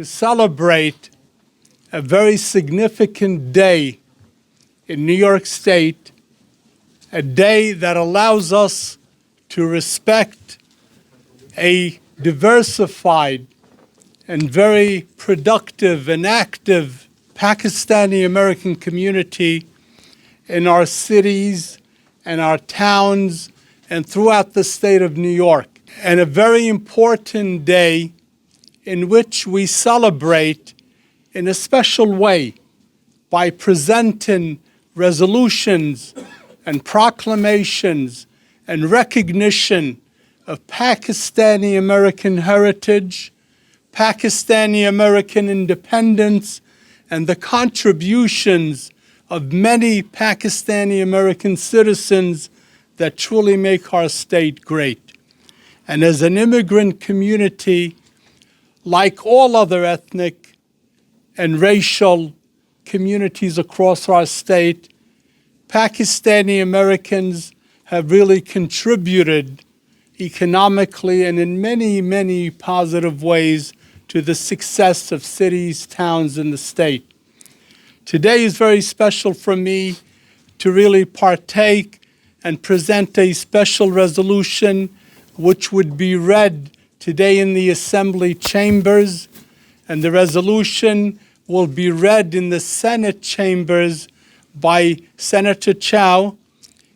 to celebrate a very significant day in New York State, a day that allows us to respect a diversified and very productive and active Pakistani American community in our cities and our towns and throughout the state of New York. And a very important day in which we celebrate in a special way by presenting resolutions and proclamations and recognition of Pakistani American heritage, Pakistani American independence, and the contributions of many Pakistani American citizens that truly make our state great. And as an immigrant community, like all other ethnic and racial communities across our state, Pakistani Americans have really contributed economically and in many, many positive ways to the success of cities, towns, and the state. Today is very special for me to really partake and present a special resolution which would be read today in the Assembly chambers, and the resolution will be read in the Senate chambers by Senator Chow.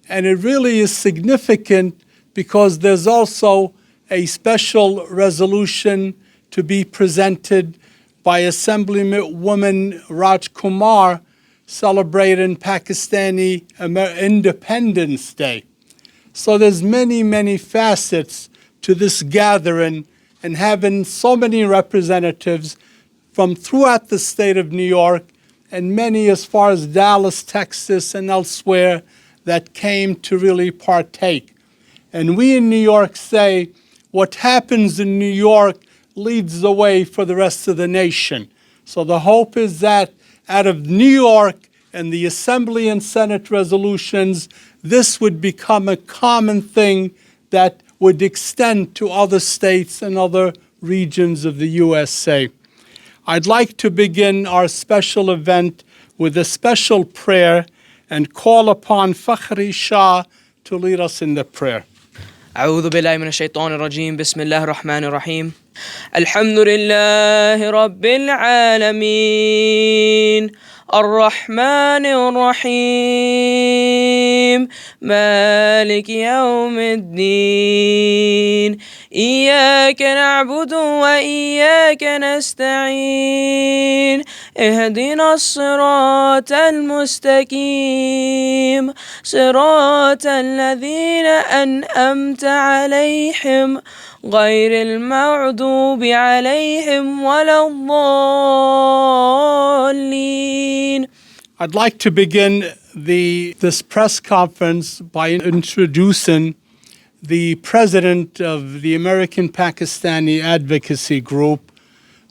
And it really is significant because there's also a special resolution to be presented by Assemblywoman Raj Kumar celebrating Pakistani Independence Day. So there's many, many facets to this gathering, and having so many representatives from throughout the state of New York and many as far as Dallas, Texas, and elsewhere that came to really partake. And we in New York say, what happens in New York leads the way for the rest of the nation. So the hope is that out of New York and the Assembly and Senate resolutions, this would become a common thing that would extend to other states and other regions of the USA. I'd like to begin our special event with a special prayer and call upon Fakhri Shah to lead us in the prayer. أعوذ بالله من الشيطان الرجيم بسم الله الرحمن الرحيم الحمد لله رب العالمين الرحمن الرحيم مالك يوم الدين إياك نعبد وإياك نستعين اهدنا الصراط المستقيم صراط الذين أنعمت عليهم غير المغضوب عليهم ولا الضالين. I'd like to begin this press conference by introducing the president of the American Pakistani Advocacy Group,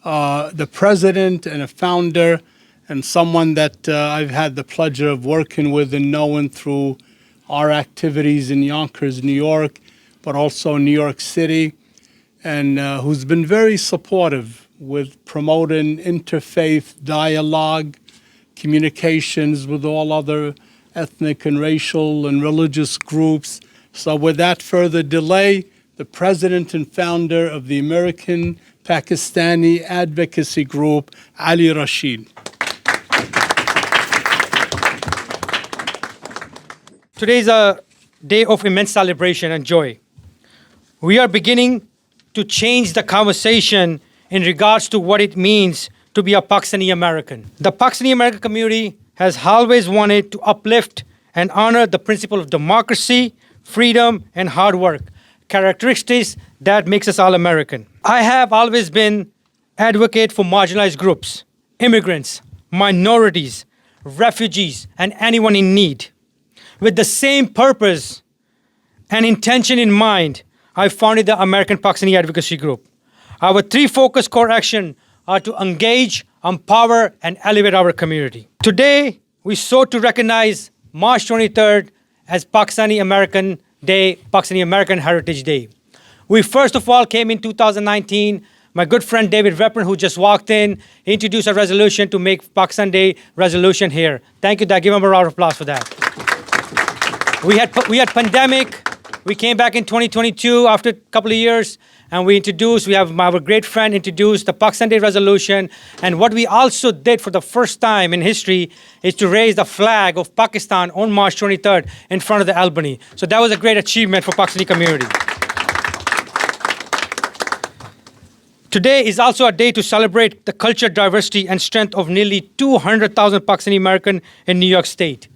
the president and a founder, and someone that I've had the pleasure of working with and knowing through our activities in Yonkers, New York, but also New York City, and who's been very supportive with promoting interfaith dialogue, communications with all other ethnic and racial and religious groups. So without further delay, the president and founder of the American Pakistani Advocacy Group, Ali Rashid. Today is a day of immense celebration and joy. We are beginning to change the conversation in regards to what it means to be a Pakistani American. The Pakistani American community has always wanted to uplift and honor the principle of democracy, freedom, and hard work, characteristics that makes us all American. I have always been advocate for marginalized groups, immigrants, minorities, refugees, and anyone in need. With the same purpose and intention in mind, I founded the American Pakistani Advocacy Group. Our three focused core actions are to engage, empower, and elevate our community. Today, we sought to recognize March 23rd as Pakistani American Day, Pakistani American Heritage Day. We first of all came in 2019 my good friend David Wepner, who just walked in, he introduced a resolution to make Pakistan Day resolution here. Thank you, Dad. Give him a round of applause for that. We had pandemic. We came back in 2022 after a couple of years, and we have our great friend introduced the Pakistan Day resolution. And what we also did for the first time in history is to raise the flag of Pakistan on March 23rd in front of the Albany. So that was a great achievement for Pakistani community. Today is also a day to celebrate the culture, diversity, and strength of nearly 200,000 Pakistani Americans in New York State.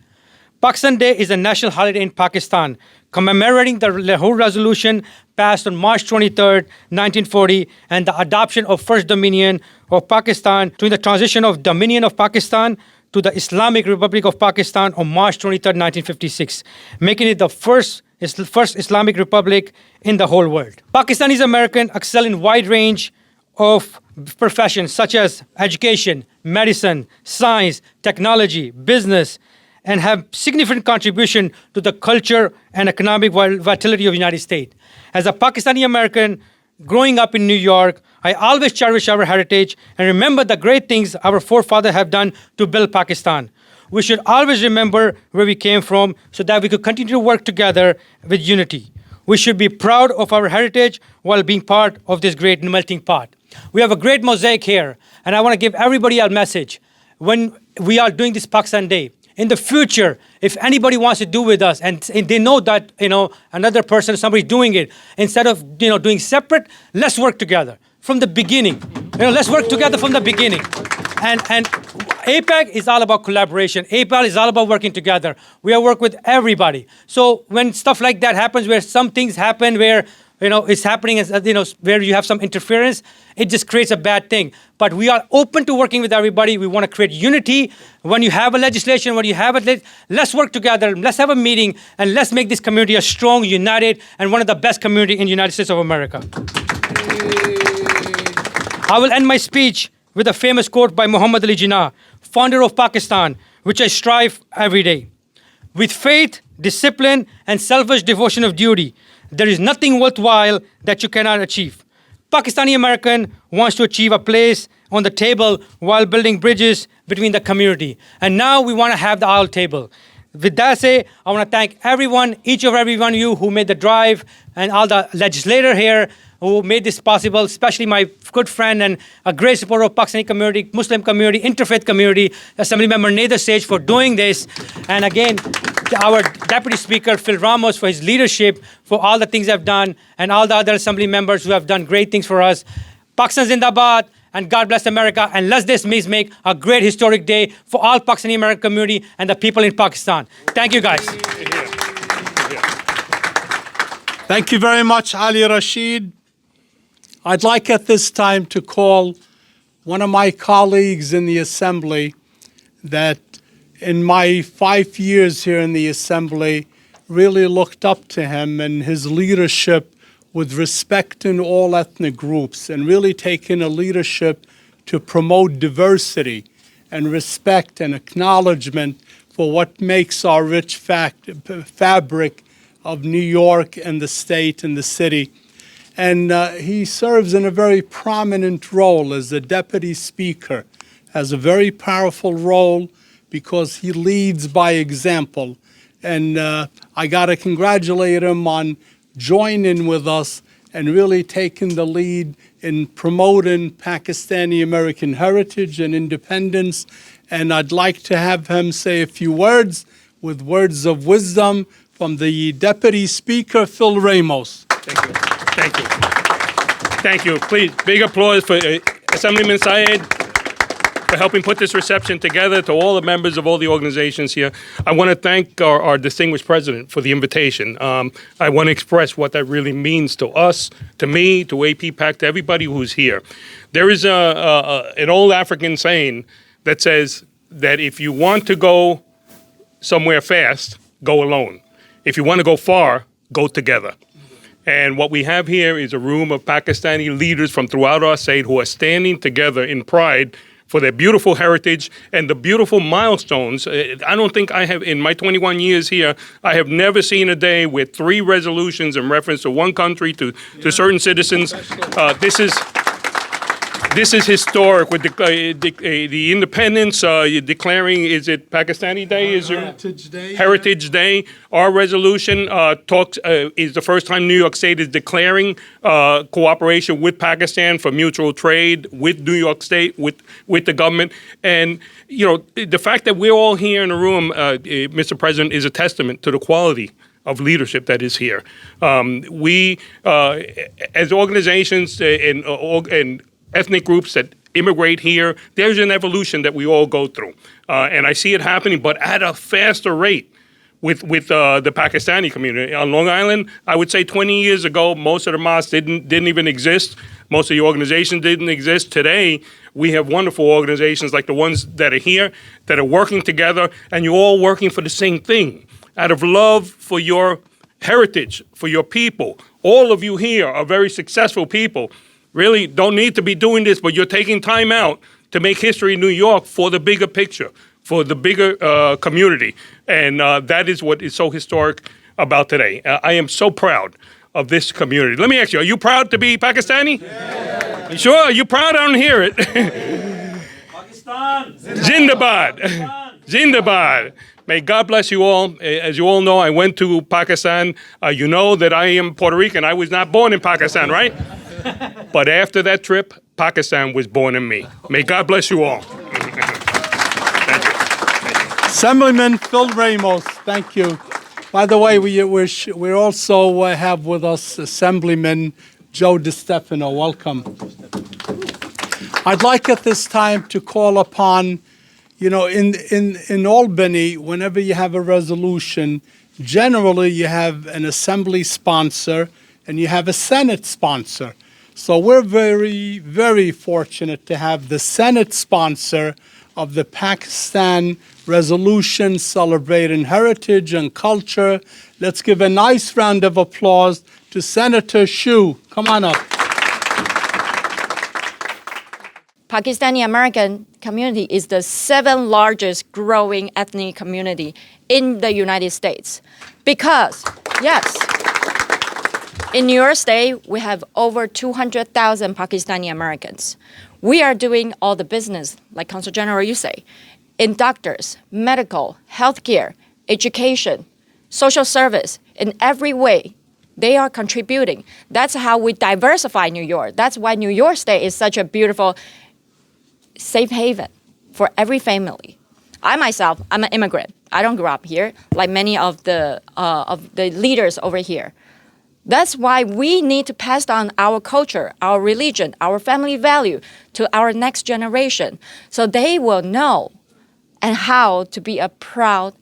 Pakistan Day is a national holiday in Pakistan, commemorating the Lahore Resolution passed on March 23rd, 1940, and the adoption of First Dominion of Pakistan during the transition of Dominion of Pakistan to the Islamic Republic of Pakistan on March 23rd, 1956, making it the first Islamic Republic in the whole world. Pakistanis Americans excel in wide range of professions such as education, medicine, science, technology, business, and have significant contribution to the culture and economic vitality of the United States. As a Pakistani American growing up in New York, I always cherish our heritage and remember the great things our forefathers have done to build Pakistan. We should always remember where we came from so that we could continue to work together with unity. We should be proud of our heritage while being part of this great melting pot. We have a great mosaic here, and I want to give everybody a message. When we are doing this Pakistan Day, in the future, if anybody wants to do with us and they know that, another person, somebody doing it, instead of, doing separate, let's work together from the beginning. Let's work together from the beginning. And Apag is all about collaboration. Apag is all about working together. We work with everybody. So when stuff like that happens, where some things happen where it's happening, where you have some interference, it just creates a bad thing. But we are open to working with everybody. We want to create unity. When you have a legislation, let's work together. Let's have a meeting, and let's make this community a strong, united, and one of the best community in the United States of America. I will end my speech with a famous quote by Muhammad Ali Jinnah, founder of Pakistan, which I strive every day. With faith, discipline, and selfish devotion of duty, there is nothing worthwhile that you cannot achieve. Pakistani American wants to achieve a place on the table while building bridges between the community. And now we want to have the aisle table. With that said, I want to thank everyone, each of every one of you who made the drive, and all the legislators here who made this possible, especially my good friend and a great supporter of Pakistani community, Muslim community, interfaith community, Assemblymember Nader Sage for doing this. And again, our Deputy Speaker, Phil Ramos, for his leadership, for all the things I've done, and all the other Assembly members who have done great things for us. Pakistan Zindabad, and God bless America, and let this make a great historic day for all Pakistani American community and the people in Pakistan. Thank you, guys. Thank you very much, Ali Rashid. I'd like at this time to call one of my colleagues in the Assembly that in my 5 years here in the Assembly really looked up to him and his leadership with respect in all ethnic groups, and really taking a leadership to promote diversity and respect and acknowledgement for what makes our rich fabric of New York and the state and the city. And he serves in a very prominent role as the Deputy Speaker, has a very powerful role because he leads by example. And I got to congratulate him on joining with us and really taking the lead in promoting Pakistani American heritage and independence. And I'd like to have him say a few words with words of wisdom from the Deputy Speaker, Phil Ramos. Thank you. Thank you. Thank you. Please, big applause for Assemblyman Syed for helping put this reception together, to all the members of all the organizations here. I want to thank our distinguished president for the invitation. I want to express what that really means to us, to me, to APPAC, to everybody who's here. There is an old African saying that says that if you want to go somewhere fast, go alone. If you want to go far, go together. And what we have here is a room of Pakistani leaders from throughout our state who are standing together in pride for their beautiful heritage and the beautiful milestones. I don't think I have, in my 21 years here, I have never seen a day with 3 resolutions in reference to one country, to certain citizens. This is historic with the independence. You're declaring, is it Pakistani Day? Is Heritage Day. Heritage Day. Our resolution is the first time New York State is declaring cooperation with Pakistan for mutual trade with New York State, with the government. And, you know, the fact that we're all here in the room, Mr. President, is a testament to the quality of leadership that is here. We, as organizations and ethnic groups that immigrate here, there's an evolution that we all go through. And I see it happening, but at a faster rate with the Pakistani community. On Long Island, I would say 20 years ago, most of the mosques didn't even exist. Most of the organizations didn't exist. Today, we have wonderful organizations like the ones that are here, that are working together, and you're all working for the same thing. Out of love for your heritage, for your people. All of you here are very successful people. Really don't need to be doing this, but you're taking time out to make history in New York for the bigger picture, for the bigger community. And that is what is so historic about today. I am so proud of this community. Let me ask you, are you proud to be Pakistani? Yeah. You sure? Are you proud? I don't hear it. Pakistan! Zindabad! Zindabad! May God bless you all. As you all know, I went to Pakistan. You know that I am Puerto Rican. I was not born in Pakistan, right? But after that trip, Pakistan was born in me. May God bless you all. Thank you. Assemblyman Phil Ramos, thank you. By the way, we also have with us Assemblyman Joe DiStefano. Welcome. I'd like at this time to call upon, you know, in Albany, whenever you have a resolution, generally you have an assembly sponsor and you have a Senate sponsor. So we're very, very fortunate to have the Senate sponsor of the Pakistan resolution celebrating heritage and culture. Let's give a nice round of applause to Senator Shu. Come on up. Pakistani American community is the 7th largest growing ethnic community in the United States. Because, yes, in New York State, we have over 200,000 Pakistani Americans. We are doing all the business, like Consul General you say, in doctors, medical, healthcare, education, social service, in every way. They are contributing. That's how we diversify New York. That's why New York State is such a beautiful safe haven for every family. I myself, I'm an immigrant. I don't grow up here like many of the leaders over here. That's why we need to pass on our culture, our religion, our family value to our next generation so they will know and how to be a proud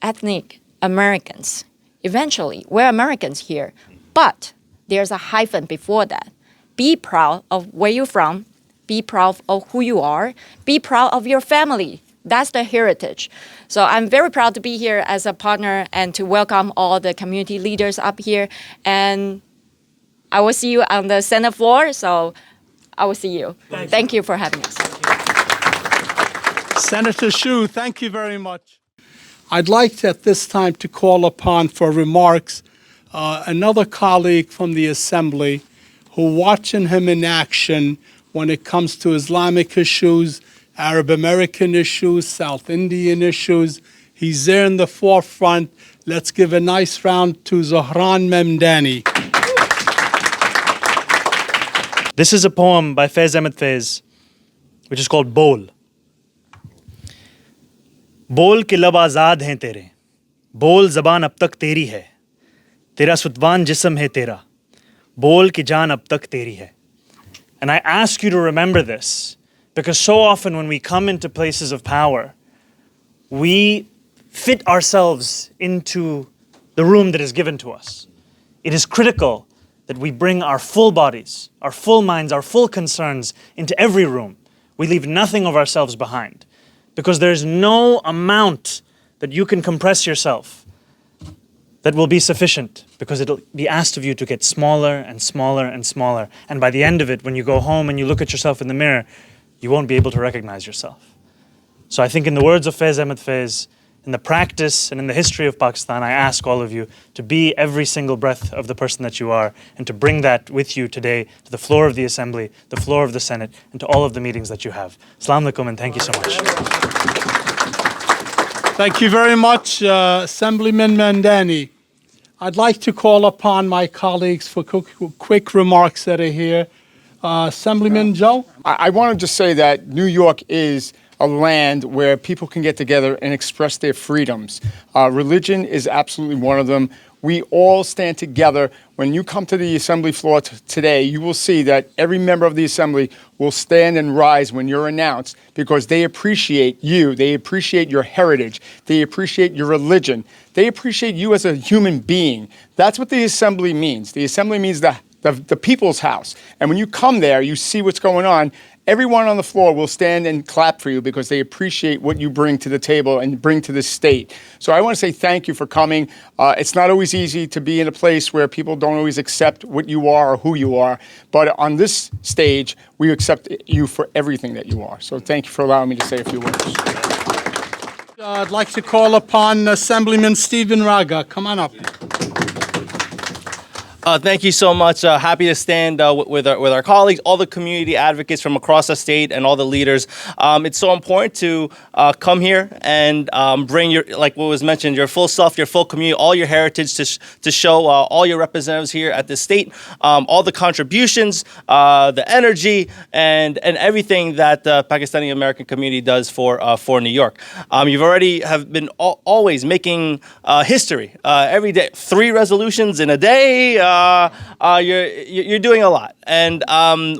ethnic Americans. Eventually, we're Americans here, but there's a hyphen before that. Be proud of where you're from. Be proud of who you are. Be proud of your family. That's the heritage. So I'm very proud to be here as a partner and to welcome all the community leaders up here. And I will see you on the Senate floor, so I will see you. Thank you for having us. Senator Shu, thank you very much. I'd like at this time to call upon for remarks another colleague from the Assembly who watching him in action when it comes to Islamic issues, Arab American issues, South Indian issues. He's there in the forefront. Let's give a nice round to Zohran Memdani. This is a poem by Faiz Ahmed Faiz, which is called Bol. बोल के लब आज़ाद हैं तेरे, बोल ज़बान अब तक तेरी है, तेरा सुतवान जिस्म है तेरा, बोल की जान अब तक तेरी है. And I ask you to remember this, because so often when we come into places of power, we fit ourselves into the room that is given to us. It is critical that we bring our full bodies, our full minds, our full concerns into every room. We leave nothing of ourselves behind. Because there's no amount that you can compress yourself that will be sufficient, because it'll be asked of you to get smaller and smaller and smaller. And by the end of it, when you go home and you look at yourself in the mirror, you won't be able to recognize yourself. So I think in the words of Faiz Ahmed Faiz, In the practice and in the history of Pakistan, I ask all of you to be every single breath of the person that you are and to bring that with you today to the floor of the Assembly, the floor of the Senate, and to all of the meetings that you have. Assalamu alaikum and thank you so much. Thank you very much, Assemblyman Mandani. I'd like to call upon my colleagues for quick remarks that are here. Assemblyman Joe? I want to just say that New York is a land where people can get together and express their freedoms. Religion is absolutely one of them. We all stand together. When you come to the Assembly floor today, you will see that every member of the Assembly will stand and rise when you're announced because they appreciate you. They appreciate your heritage. They appreciate your religion. They appreciate you as a human being. That's what the Assembly means. The Assembly means the people's house. And when you come there, you see what's going on. Everyone on the floor will stand and clap for you because they appreciate what you bring to the table and bring to the state. So I want to say thank you for coming. It's not always easy to be in a place where people don't always accept what you are or who you are. But on this stage, we accept you for everything that you are. So thank you for allowing me to say a few words. I'd like to call upon Assemblyman Stephen Raga. Come on up. Thank you so much. Happy to stand with our colleagues, all the community advocates from across the state, and all the leaders. It's so important to come here and bring your, like what was mentioned, your full self, your full community, all your heritage to show all your representatives here at the state, all the contributions, the energy, and everything that the Pakistani American community does for New York. You've already have been always making history every day. 3 resolutions in a day. You're doing a lot, and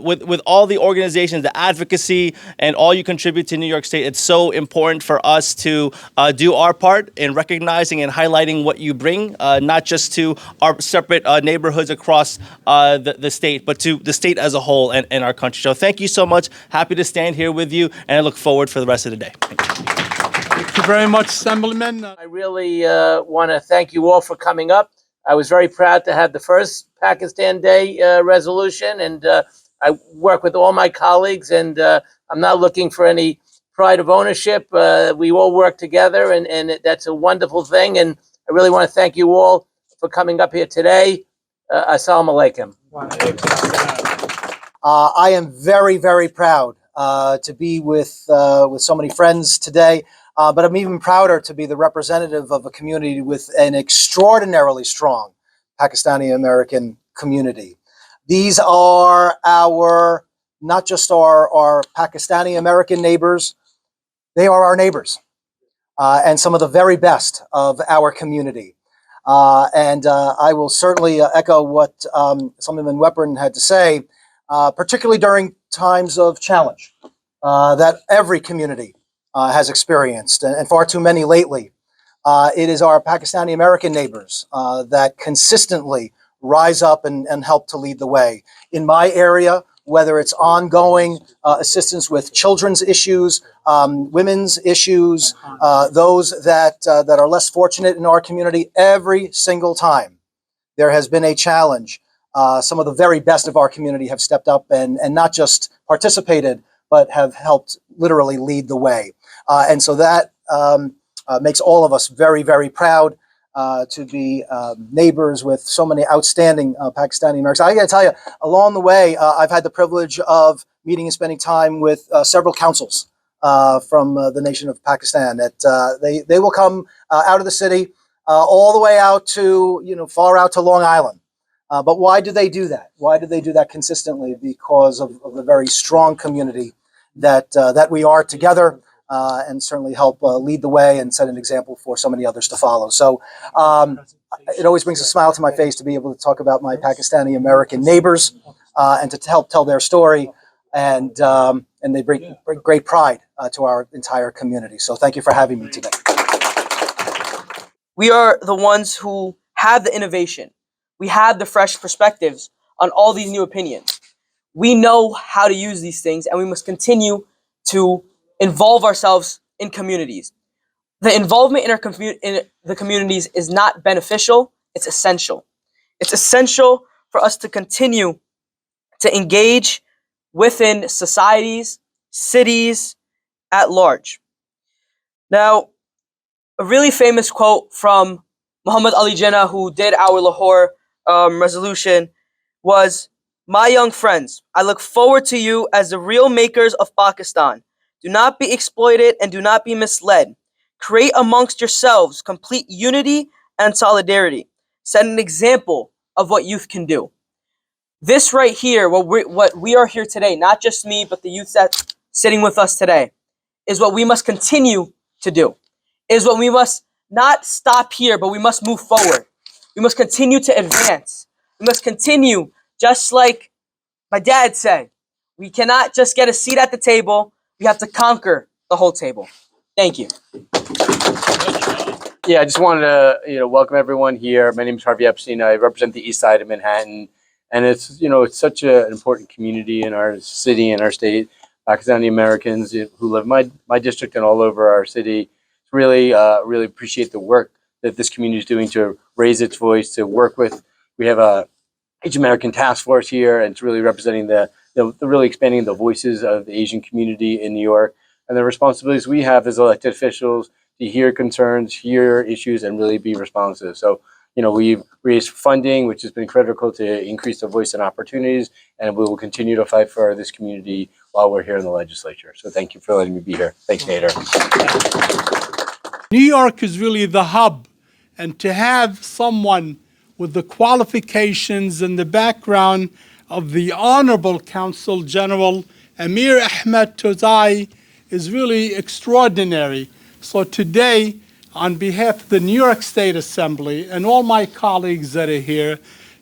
with all the organizations, the advocacy, and all you contribute to New York State, it's so important for us to do our part in recognizing and highlighting what you bring, not just to our separate neighborhoods across the state, but to the state as a whole and our country. So thank you so much. Happy to stand here with you, and I look forward for the rest of the day. Thank you very much, Assemblyman. I really want to thank you all for coming up. I was very proud to have the first Pakistan Day resolution, and I work with all my colleagues, and I'm not looking for any pride of ownership. We all work together, and that's a wonderful thing, and I really want to thank you all for coming up here today. Assalamu alaikum. I am very, very proud to be with so many friends today. But I'm even prouder to be the representative of a community with an extraordinarily strong Pakistani American community. These are not just our Pakistani American neighbors, they are our neighbors and some of the very best of our community. And I will certainly echo what Assemblyman Weprin had to say, particularly during times of challenge that every community has experienced, and far too many lately. It is our Pakistani American neighbors that consistently rise up and help to lead the way. In my area, whether it's ongoing assistance with children's issues, women's issues, those that are less fortunate in our community, every single time there has been a challenge. Some of the very best of our community have stepped up and not just participated, but have helped literally lead the way. And so that makes all of us very, very proud to be neighbors with so many outstanding Pakistani Americans. I got to tell you, along the way, I've had the privilege of meeting and spending time with several councils from the nation of Pakistan. That they will come out of the city all the way out to, far out to Long Island. But why do they do that? Why do they do that consistently? Because of the very strong community that we are together, and certainly help lead the way and set an example for so many others to follow. So it always brings a smile to my face to be able to talk about my Pakistani American neighbors and to help tell their story, and they bring great pride to our entire community. So thank you for having me today. We are the ones who have the innovation. We have the fresh perspectives on all these new opinions. We know how to use these things, and we must continue to involve ourselves in communities. The involvement in the communities is not beneficial, it's essential. It's essential for us to continue to engage within societies, cities at large. Now, a really famous quote from Muhammad Ali Jinnah, who did our Lahore resolution, was, "My young friends, I look forward to you as the real makers of Pakistan. Do not be exploited and do not be misled. Create amongst yourselves complete unity and solidarity. Set an example of what youth can do." This right here, what we are here today, not just me, but the youth that's sitting with us today, is what we must continue to do. Is what we must not stop here, but we must move forward. We must continue to advance. We must continue, just like my dad said, we cannot just get a seat at the table. We have to conquer the whole table. Thank you. Yeah, I just wanted to welcome everyone here. My name is Harvey Epstein. I represent the east side of Manhattan, and it's it's such an important community in our city and our state. Pakistani Americans who live in my district and all over our city really appreciate the work that this community is doing to raise its voice, to work with. We have a Asian American task force here, and it's really representing the really expanding the voices of the Asian community in New York, and the responsibilities we have as elected officials to hear concerns, hear issues, and really be responsive. So, we've raised funding, which has been critical to increase the voice and opportunities, and we will continue to fight for this community while we're here in the legislature. So thank you for letting me be here. Thanks, Nader. New York is really the hub, and to have someone with the qualifications and the background of the Honorable Consul General Amir Ahmed Tozai is really extraordinary. So today, on behalf of the New York State Assembly and all my colleagues that are here,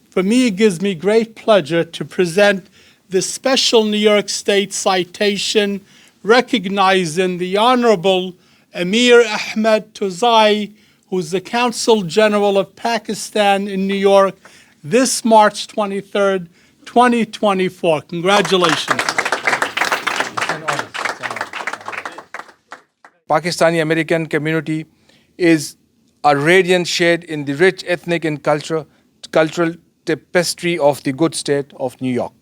for me it gives me great pleasure to present this special New York State citation recognizing the Honorable Amir Ahmed Tozai, who's the Consul General of Pakistan in New York, this March 23rd, 2024. Congratulations. Pakistani American community is a radiant shade in the rich ethnic and cultural tapestry of the good state of New York.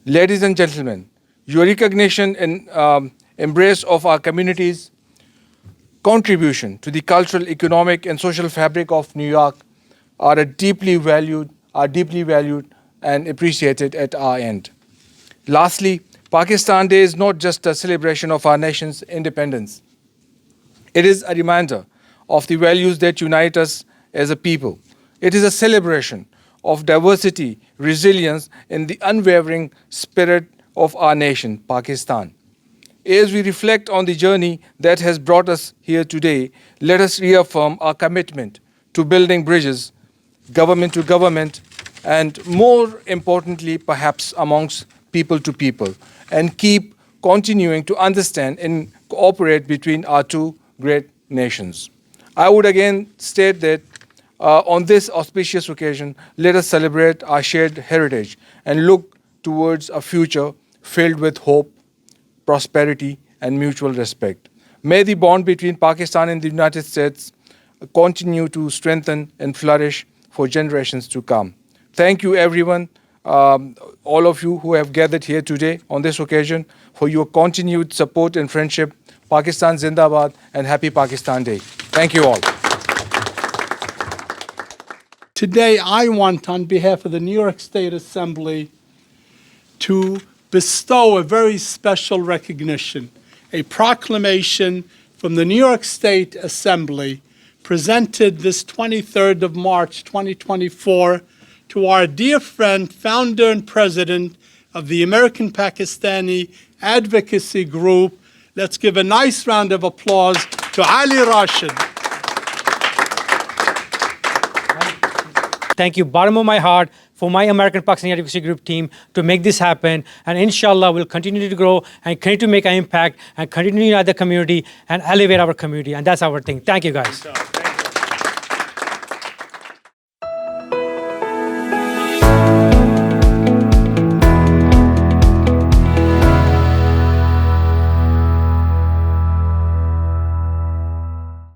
Ladies and gentlemen, your recognition and embrace of our community's contribution to the cultural, economic, and social fabric of New York are deeply valued and appreciated at our end. Lastly, Pakistan Day is not just a celebration of our nation's independence. It is a reminder of the values that unite us as a people. It is a celebration of diversity, resilience, and the unwavering spirit of our nation, Pakistan. As we reflect on the journey that has brought us here today, let us reaffirm our commitment to building bridges, government to government, and more importantly, perhaps amongst people to people, and keep continuing to understand and cooperate between our two great nations. I would again state that on this auspicious occasion, let us celebrate our shared heritage and look towards a future filled with hope, prosperity, and mutual respect. May the bond between Pakistan and the United States continue to strengthen and flourish for generations to come. Thank you, everyone, all of you who have gathered here today on this occasion, for your continued support and friendship. Pakistan Zindabad, and happy Pakistan Day. Thank you all. Today, I want, on behalf of the New York State Assembly, to bestow a very special recognition, a proclamation from the New York State Assembly presented this 23rd of March, 2024, to our dear friend, founder and president of the American Pakistani Advocacy Group. Let's give a nice round of applause to Ali Rashid. Thank you, bottom of my heart, for my American Pakistani Advocacy Group team to make this happen. And inshallah, we'll continue to grow and continue to make an impact and continue to unite the community and elevate our community. And that's our thing. Thank you, guys.